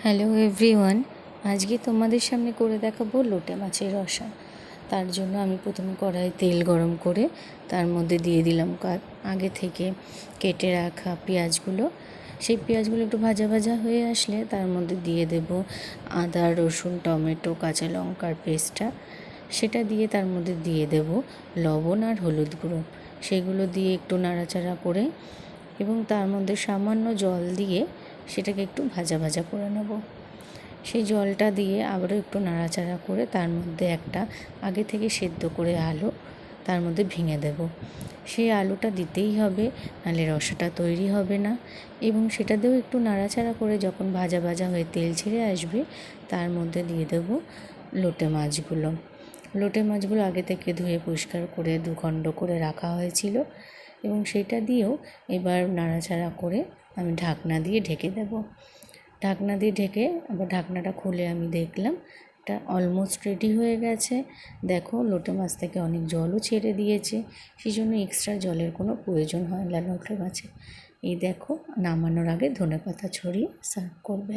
Hello everyone, আজকে তোমাদের সামনে করে দেখাবো লোটে মাছের রসা। তার জন্য আমি প্রথমে কড়াই তেল গরম করে তার মধ্যে দিয়ে দিলাম আগে থেকে কেটে রাখা পেঁয়াজগুলো। সেই পেঁয়াজগুলো একটু ভাজা ভাজা হয়ে আসলে তার মধ্যে দিয়ে দেব আদা, রসুন, টমেটো, কাঁচা লঙ্কার পেস্টটা। সেটা দিয়ে তার মধ্যে দিয়ে দেব লবণ আর হলুদ গুঁড়ো। সেগুলো দিয়ে একটু নাড়াচাড়া করে এবং তার মধ্যে সামান্য জল দিয়ে সেটাকে একটু ভাজা ভাজা করে নেব। সেই জলটা দিয়ে আবারও একটু নাড়াচাড়া করে তার মধ্যে একটা আগে থেকে সেদ্ধ করে আলু তার মধ্যে ভেঙে দেব। সেই আলুটা দিতেই হবে, নাহলে রসাটা তৈরি হবে না। এবং সেটা দিয়েও একটু নাড়াচাড়া করে যখন ভাজা ভাজা হয়ে তেল ছেড়ে আসবে তার মধ্যে দিয়ে দেব লোটে মাছগুলো। লোটে মাছগুলো আগে থেকে ধুয়ে পরিষ্কার করে দুখণ্ড করে রাখা হয়েছিল এবং সেটা দিয়েও এবার নাড়াচাড়া করে আমি ঢাকনা দিয়ে ঢেকে দেব। ঢাকনা দিয়ে ঢেকে আবার ঢাকনাটা খুলে আমি দেখলাম এটা অলমোস্ট রেডি হয়ে গেছে। দেখো, লোটে মাছ থেকে অনেক জলও ছেড়ে দিয়েছে, সেই জন্য এক্সট্রা জলের কোনো প্রয়োজন হয় না লোটে মাছে। এই দেখো, নামানোর আগে ধনেপাতা ছড়িয়ে সার্ভ করবে।